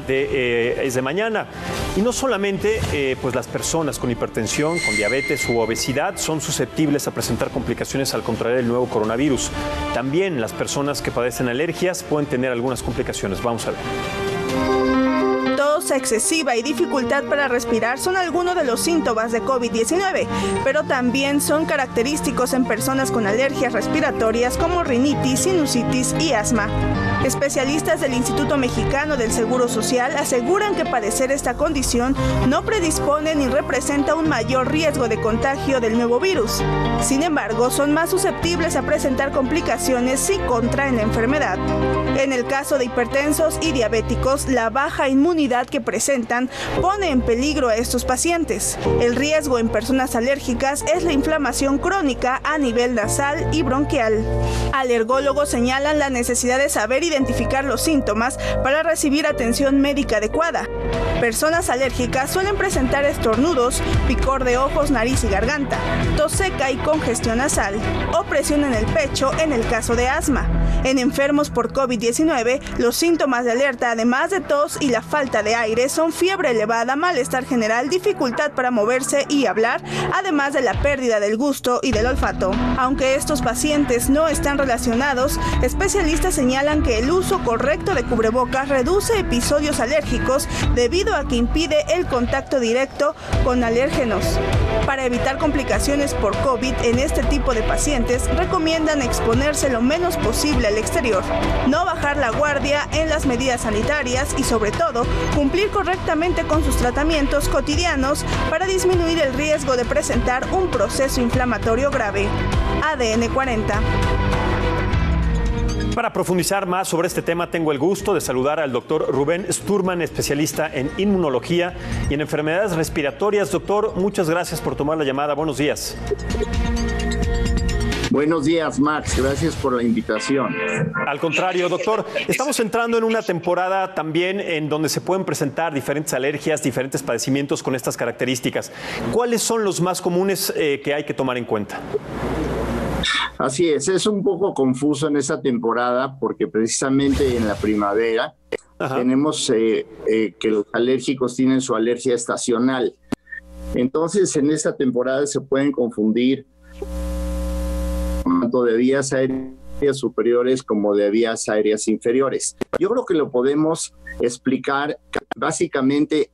es de mañana. Y no solamente pues las personas con hipertensión, con diabetes u obesidad son susceptibles a presentar complicaciones al contraer el nuevo coronavirus. También las personas que padecen alergias pueden tener algunas complicaciones. Vamos a ver. Tos excesiva y dificultad para respirar son algunos de los síntomas de COVID-19, pero también son característicos en personas con alergias respiratorias como rinitis, sinusitis y asma. Especialistas del Instituto Mexicano del Seguro Social aseguran que padecer esta condición no predispone ni representa un mayor riesgo de contagio del nuevo virus. Sin embargo, son más susceptibles a presentar complicaciones si contraen la enfermedad. En el caso de hipertensos y diabéticos, la baja inmunidad que presentan pone en peligro a estos pacientes. El riesgo en personas alérgicas es la inflamación crónica a nivel nasal y bronquial. Alergólogos señalan la necesidad de saber identificar los síntomas para recibir atención médica adecuada. Personas alérgicas suelen presentar estornudos, picor de ojos, nariz y garganta, tos seca y congestión nasal, o presión en el pecho en el caso de asma. En enfermos por COVID-19, los síntomas de alerta, además de tos y la falta de aire, son fiebre elevada, malestar general, dificultad para moverse y hablar, además de la pérdida del gusto y del olfato. Aunque estos pacientes no están relacionados, especialistas señalan que el uso correcto de cubrebocas reduce episodios alérgicos debido a que impide el contacto directo con alérgenos. Para evitar complicaciones por COVID en este tipo de pacientes, recomiendan exponerse lo menos posible al exterior, no bajar la guardia en las medidas sanitarias y, sobre todo, cumplir correctamente con sus tratamientos cotidianos para disminuir el riesgo de presentar un proceso inflamatorio grave. ADN 40. Para profundizar más sobre este tema, tengo el gusto de saludar al doctor Rubén Sturman, especialista en inmunología y en enfermedades respiratorias. Doctor, muchas gracias por tomar la llamada. Buenos días. Buenos días, Max. Gracias por la invitación. Al contrario, doctor, estamos entrando en una temporada también en donde se pueden presentar diferentes alergias, diferentes padecimientos con estas características. ¿Cuáles son los más comunes que hay que tomar en cuenta? Así es un poco confuso en esta temporada porque precisamente en la primavera tenemos que los alérgicos tienen su alergia estacional. Entonces, en esta temporada se pueden confundir tanto de vías aéreas superiores como de vías aéreas inferiores. Yo creo que lo podemos explicar básicamente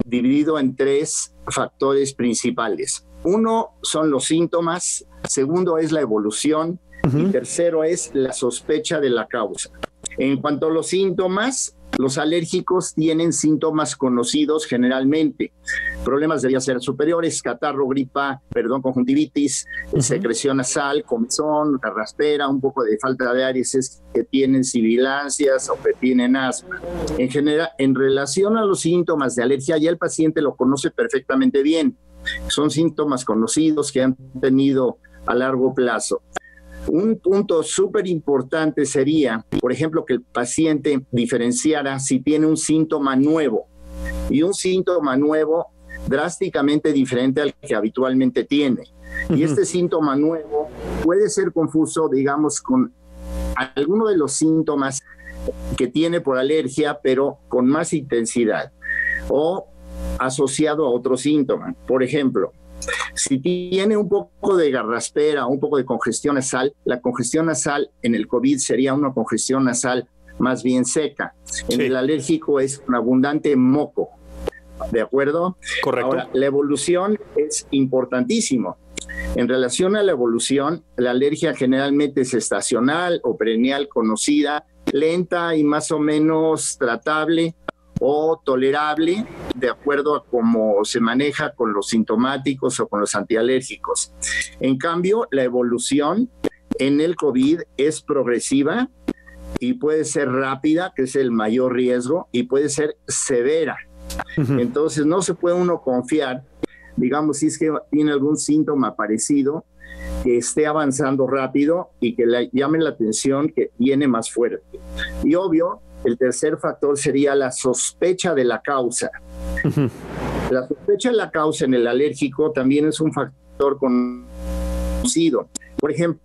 dividido en tres factores principales. Uno son los síntomas, segundo es la evolución y tercero es la sospecha de la causa. En cuanto a los síntomas, los alérgicos tienen síntomas conocidos generalmente. Problemas de vías aéreas superiores, catarro, gripa, conjuntivitis, secreción nasal, comezón, garraspera, un poco de falta de aire si es que tienen sibilancias o que tienen asma. En general, en relación a los síntomas de alergia, ya el paciente lo conoce perfectamente bien. Son síntomas conocidos que han tenido a largo plazo. Un punto súper importante sería, por ejemplo, que el paciente diferenciara si tiene un síntoma nuevo y un síntoma nuevo drásticamente diferente al que habitualmente tiene. Y este síntoma nuevo puede ser confuso, digamos, con alguno de los síntomas que tiene por alergia, pero con más intensidad o asociado a otro síntoma. Por ejemplo, si tiene un poco de garraspera, un poco de congestión nasal, la congestión nasal en el COVID sería una congestión nasal más bien seca. En el alérgico es un abundante moco. ¿De acuerdo? Correcto. Ahora, la evolución es importantísimo. En relación a la evolución, la alergia generalmente es estacional o perennial conocida, lenta y más o menos tratable o tolerable, de acuerdo a cómo se maneja con los sintomáticos o con los antialérgicos. En cambio, la evolución en el COVID es progresiva y puede ser rápida, que es el mayor riesgo, y puede ser severa. Entonces, no se puede uno confiar, digamos, si es que tiene algún síntoma parecido, que esté avanzando rápido y que le llame la atención que viene más fuerte. Y obvio, el tercer factor sería la sospecha de la causa. La sospecha de la causa en el alérgico también es un factor conocido. Por ejemplo,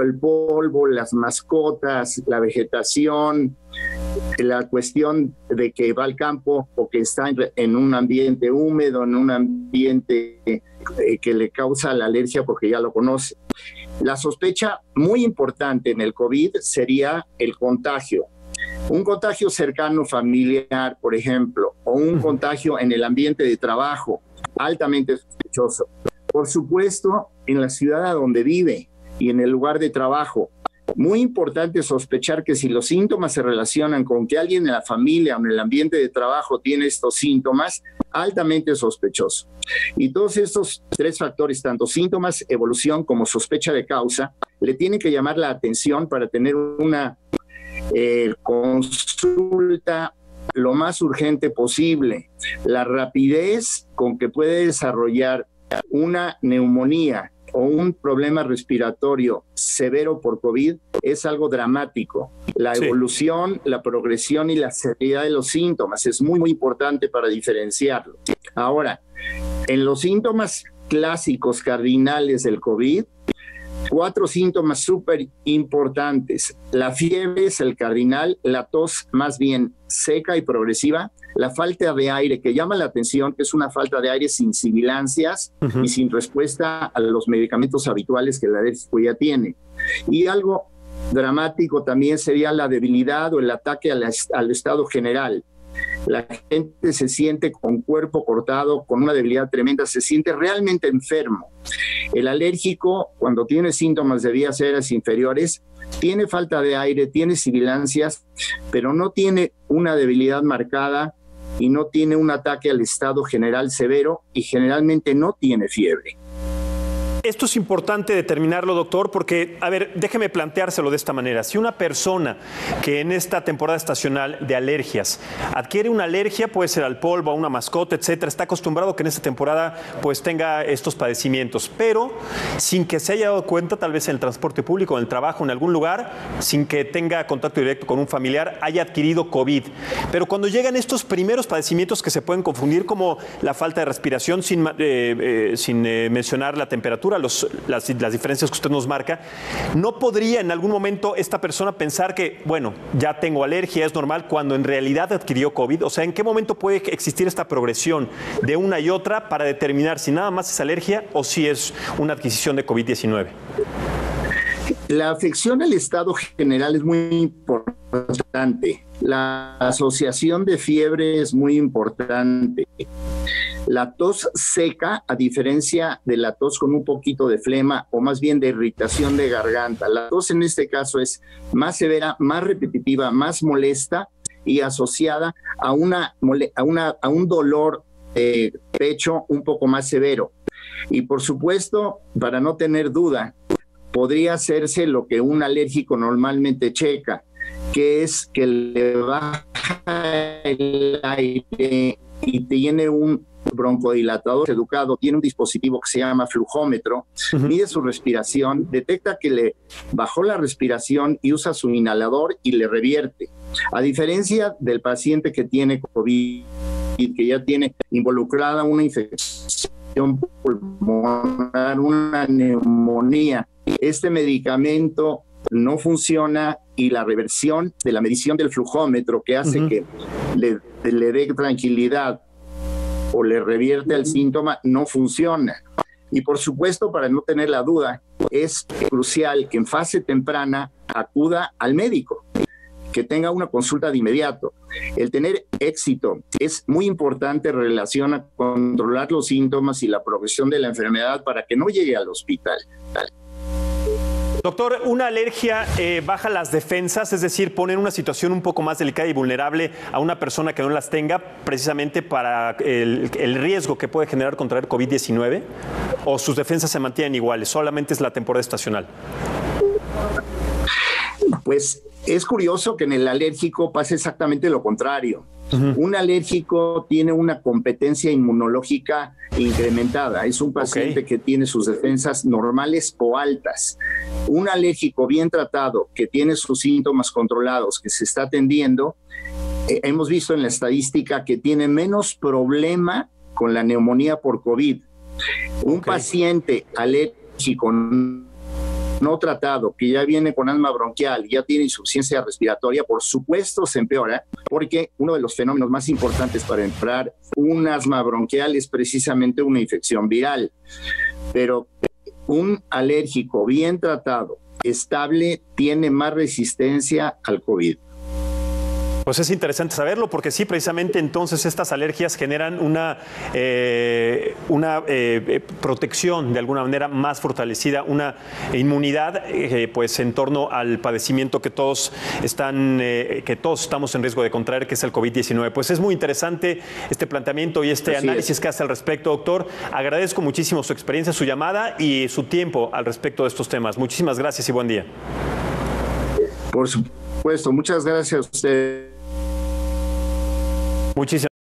el polvo, las mascotas, la vegetación, la cuestión de que va al campo o que está en un ambiente húmedo, en un ambiente que le causa la alergia porque ya lo conoce. La sospecha muy importante en el COVID sería el contagio. Un contagio cercano familiar, por ejemplo, o un contagio en el ambiente de trabajo, altamente sospechoso. Por supuesto, en la ciudad a donde vive y en el lugar de trabajo. Muy importante sospechar que si los síntomas se relacionan con que alguien en la familia o en el ambiente de trabajo tiene estos síntomas, altamente sospechoso. Y todos estos tres factores, tanto síntomas, evolución como sospecha de causa, le tienen que llamar la atención para tener una consulta lo más urgente posible. La rapidez con que puede desarrollar una neumonía o un problema respiratorio severo por COVID es algo dramático. La evolución, la progresión y la severidad de los síntomas es muy, muy importante para diferenciarlo. Ahora, en los síntomas clásicos cardinales del COVID, 4 síntomas súper importantes. La fiebre es el cardinal, la tos más bien seca y progresiva, la falta de aire, que llama la atención, que es una falta de aire sin sibilancias y sin respuesta a los medicamentos habituales que el alérgico ya tiene. Y algo dramático también sería la debilidad o el ataque al estado general. La gente se siente con cuerpo cortado, con una debilidad tremenda, se siente realmente enfermo. El alérgico, cuando tiene síntomas de vías aéreas inferiores, tiene falta de aire, tiene sibilancias, pero no tiene una debilidad marcada y no tiene un ataque al estado general severo y generalmente no tiene fiebre. Esto es importante determinarlo, doctor, porque, a ver, déjeme planteárselo de esta manera. Si una persona que en esta temporada estacional de alergias adquiere una alergia, puede ser al polvo, a una mascota, etcétera, está acostumbrado que en esta temporada pues tenga estos padecimientos, pero sin que se haya dado cuenta, tal vez en el transporte público, en el trabajo, en algún lugar, sin que tenga contacto directo con un familiar, haya adquirido COVID. Pero cuando llegan estos primeros padecimientos que se pueden confundir, como la falta de respiración, sin mencionar la temperatura, las diferencias que usted nos marca, ¿no podría en algún momento esta persona pensar que, bueno, ya tengo alergia, es normal, cuando en realidad adquirió COVID? O sea, ¿en qué momento puede existir esta progresión de una y otra para determinar si nada más es alergia o si es una adquisición de COVID-19? La afección al estado general es muy importante. La asociación de fiebre es muy importante. La tos seca, a diferencia de la tos con un poquito de flema o más bien de irritación de garganta, la tos en este caso es más severa, más repetitiva, más molesta y asociada a un dolor de pecho un poco más severo. Y por supuesto, para no tener duda, podría hacerse lo que un alérgico normalmente checa, que es que le baja el aire y tiene un broncodilatador educado, tiene un dispositivo que se llama flujómetro, mide su respiración, detecta que le bajó la respiración y usa su inhalador y le revierte. A diferencia del paciente que tiene COVID, que ya tiene involucrada una infección pulmonar, una neumonía, este medicamento no funciona y la reversión de la medición del flujómetro que hace que le dé tranquilidad o le revierte el síntoma no funciona. Y por supuesto, para no tener la duda, es crucial que en fase temprana acuda al médico, que tenga una consulta de inmediato. El tener éxito es muy importante en relación a controlar los síntomas y la progresión de la enfermedad para que no llegue al hospital. Doctor, una alergia baja las defensas, es decir, pone en una situación un poco más delicada y vulnerable a una persona que no las tenga, precisamente para el riesgo que puede generar contraer COVID-19, o sus defensas se mantienen iguales, solamente es la temporada estacional. Pues es curioso que en el alérgico pase exactamente lo contrario. Un alérgico tiene una competencia inmunológica incrementada. Es un paciente que tiene sus defensas normales o altas. Un alérgico bien tratado, que tiene sus síntomas controlados, que se está atendiendo, hemos visto en la estadística que tiene menos problema con la neumonía por COVID. Un paciente alérgico no tratado, que ya viene con asma bronquial, ya tiene insuficiencia respiratoria, por supuesto se empeora, porque uno de los fenómenos más importantes para empeorar un asma bronquial es precisamente una infección viral. Pero un alérgico bien tratado, estable, tiene más resistencia al COVID. Pues es interesante saberlo porque sí, precisamente entonces estas alergias generan una protección de alguna manera más fortalecida, una inmunidad pues en torno al padecimiento que todos estamos en riesgo de contraer, que es el COVID-19. Pues es muy interesante este planteamiento y este análisis que hace al respecto, doctor. Agradezco muchísimo su experiencia, su llamada y su tiempo al respecto de estos temas. Muchísimas gracias y buen día. Por supuesto, muchas gracias a usted. Muchísimas